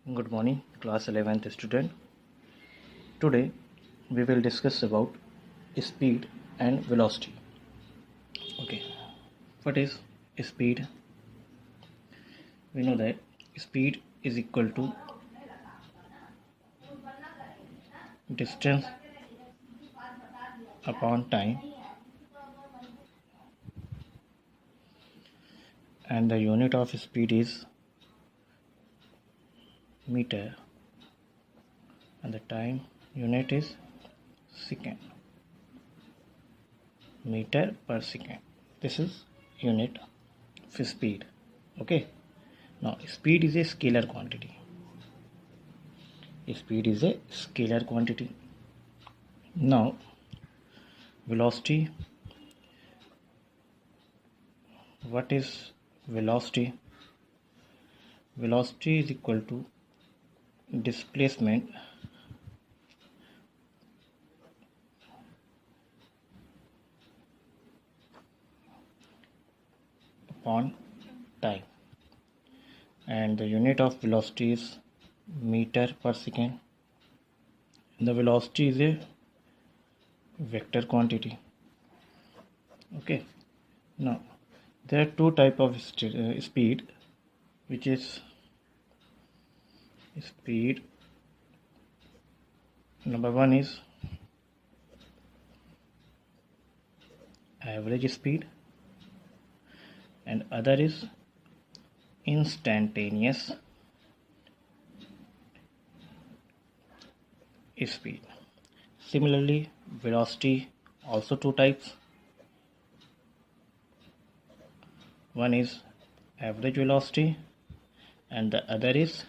Good morning, class 11th student. Today we will discuss about speed and velocity. Okay, what is speed? We know that speed is equal to distance upon time, and the unit of speed is meter, and the time unit is second, meter per second. This is unit of speed. Okay, now speed is a scalar quantity. Speed is a scalar quantity. Now velocity, what is velocity? Velocity is equal to displacement upon time, and the unit of velocity is meter per second. The velocity is a vector quantity. Okay, now there are two type of speed, which is speed. Number one is average speed, and other is instantaneous speed. Similarly, velocity also two types. One is average velocity and the other is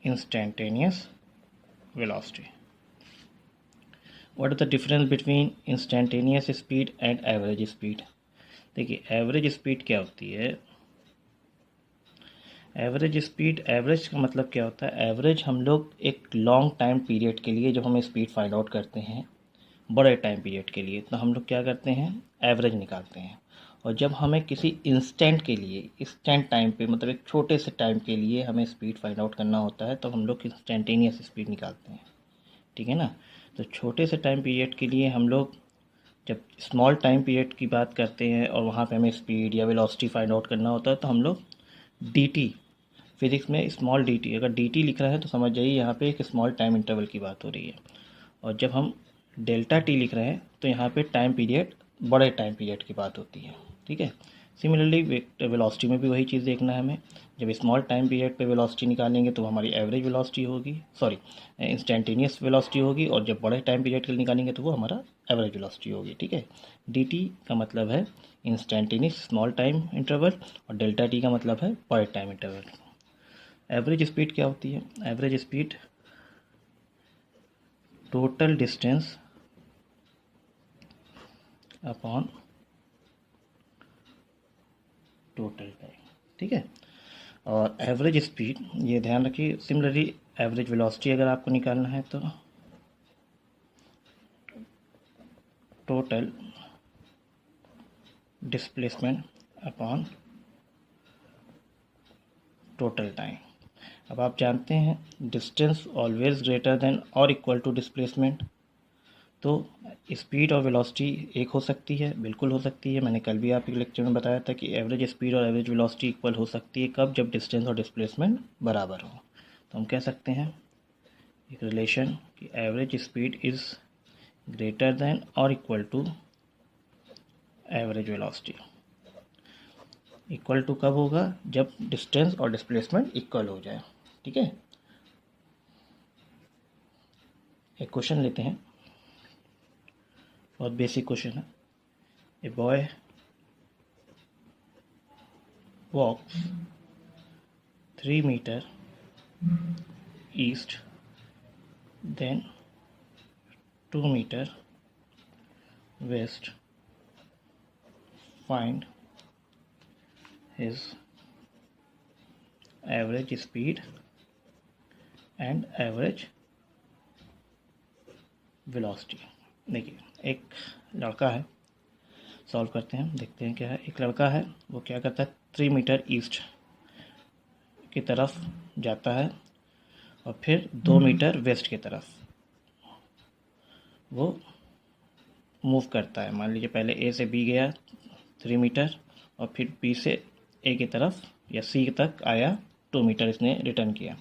instantaneous velocity. What is the difference between instantaneous speed and average speed? देखिए average speed क्या होती है? Average speed, average का मतलब क्या होता है? Average हम लोग एक लॉन्ग टाइम पीरियड के लिए जब हम स्पीड फाइंड आउट करते हैं, बड़े टाइम पीरियड के लिए, तो हम लोग क्या करते हैं? एवरेज निकालते हैं। और जब हमें किसी इंस्टेंट के लिए, इंस्टेंट टाइम पे, मतलब एक छोटे से टाइम के लिए हमें स्पीड फाइंड आउट करना होता है, तो हम लोग इंस्टेंटेनियस स्पीड निकालते हैं। ठीक है ना? तो छोटे से टाइम पीरियड के लिए हम लोग जब स्मॉल टाइम पीरियड की बात करते हैं और वहाँ पे हमें स्पीड या वेलोसिटी फाइंड आउट करना होता है, तो हम लोग dt, फिजिक्स में स्मॉल dt, अगर dt लिख रहे हैं तो समझ जाइए यहाँ पे एक स्मॉल टाइम इंटरवल की बात हो रही है। और जब हम डेल्टा t लिख रहे हैं तो यहाँ पे टाइम पीरियड, बड़े टाइम पीरियड की बात होती है। ठीक है। सिमिलरली वेलोसिटी में भी वही चीज़ देखना है हमें। जब स्मॉल टाइम पीरियड पे वेलोसिटी निकालेंगे तो हमारी एवरेज वेलोसिटी होगी, सॉरी इंस्टेंटेनियस वेलोसिटी होगी, और जब बड़े टाइम पीरियड के लिए निकालेंगे तो वो हमारा एवरेज वेलोसिटी होगी। ठीक है। dt का मतलब है इंस्टेंटेनियस स्मॉल टाइम इंटरवल और डेल्टा t का मतलब है बड़े टाइम इंटरवल। एवरेज स्पीड क्या होती है? Average speed total distance upon total time. ठीक है। और एवरेज स्पीड, ये ध्यान रखिए, सिमिलरली एवरेज वेलोसिटी अगर आपको निकालना है तो total displacement upon total time. अब आप जानते हैं डिस्टेंस ऑलवेज ग्रेटर देन और इक्वल टू डिस्प्लेसमेंट, तो स्पीड और वेलोसिटी एक हो सकती है, बिल्कुल हो सकती है। मैंने कल भी आपके लेक्चर में बताया था कि एवरेज स्पीड और एवरेज वेलोसिटी इक्वल हो सकती है कब? जब डिस्टेंस और डिस्प्लेसमेंट बराबर हो। तो हम कह सकते हैं एक रिलेशन कि average speed is greater than और equal to average velocity. Equal to कब होगा? जब डिस्टेंस और डिस्प्लेसमेंट इक्वल हो जाए। ठीक है। एक क्वेश्चन लेते हैं, बहुत बेसिक क्वेश्चन है। A boy walks 3 metre east, then 2 meter west. Find his average speed and average velocity. देखिए एक लड़का है, सॉल्व करते हैं, देखते हैं क्या है। एक लड़का है, वो क्या करता है, 3 मीटर ईस्ट की तरफ जाता है और फिर 2 मीटर वेस्ट की तरफ वो मूव करता है। मान लीजिए पहले ए से बी गया 3 मीटर और फिर बी से ए की तरफ या सी तक आया 2 मीटर इसने रिटर्न किया।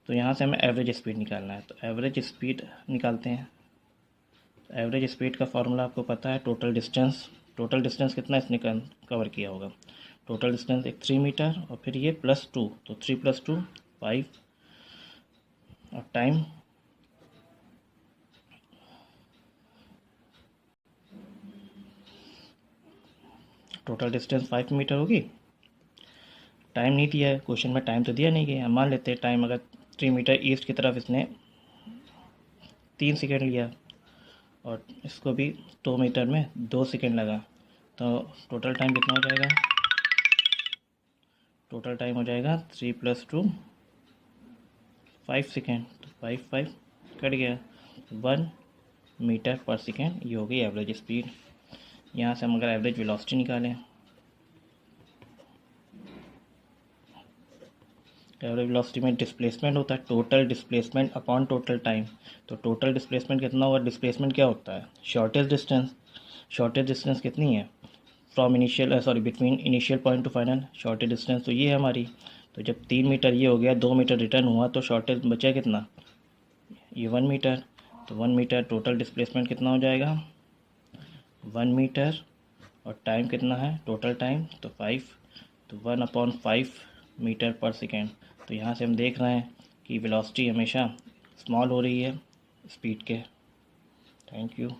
तो यहाँ से हमें एवरेज स्पीड निकालना है। तो एवरेज स्पीड निकालते हैं। एवरेज स्पीड का फॉर्मूला आपको पता है, टोटल डिस्टेंस। टोटल डिस्टेंस कितना इसने कवर किया होगा? टोटल डिस्टेंस एक 3 मीटर और फिर ये +2, तो 3 + 2 5 और टाइम टोटल डिस्टेंस 5 मीटर होगी। टाइम नहीं दिया है क्वेश्चन में, टाइम तो दिया नहीं गया। मान लेते हैं टाइम अगर 3 मीटर ईस्ट की तरफ इसने 3 सेकेंड लिया और इसको भी 2 मीटर में 2 सेकेंड लगा, तो टोटल टाइम कितना हो जाएगा? टोटल टाइम हो जाएगा 3 + 2 5 सेकेंड। तो 5 कट गया, 1 मीटर पर सेकेंड। ये हो गई एवरेज स्पीड। यहाँ से हम अगर एवरेज वेलोसिटी निकालें, एवरेज वेलोसिटी में डिस्प्लेसमेंट होता है, total displacement upon total time. तो टोटल डिस्प्लेसमेंट कितना हुआ? डिस्प्लेसमेंट क्या होता है? Shortage distance. शॉर्टेज डिस्टेंस कितनी है? From initial between initial point two final shortage distance, तो ये है हमारी। तो जब 3 मीटर ये हो गया, 2 मीटर रिटर्न हुआ, तो शॉर्टेज बचा कितना? ये 1 मीटर। तो 1 मीटर टोटल डिस्प्लेसमेंट कितना हो जाएगा? 1 मीटर। और टाइम कितना है? टोटल टाइम तो 5, तो 1/5 मीटर पर सेकेंड। तो यहाँ से हम देख रहे हैं कि वेलोसिटी हमेशा स्मॉल हो रही है स्पीड के। Thank you.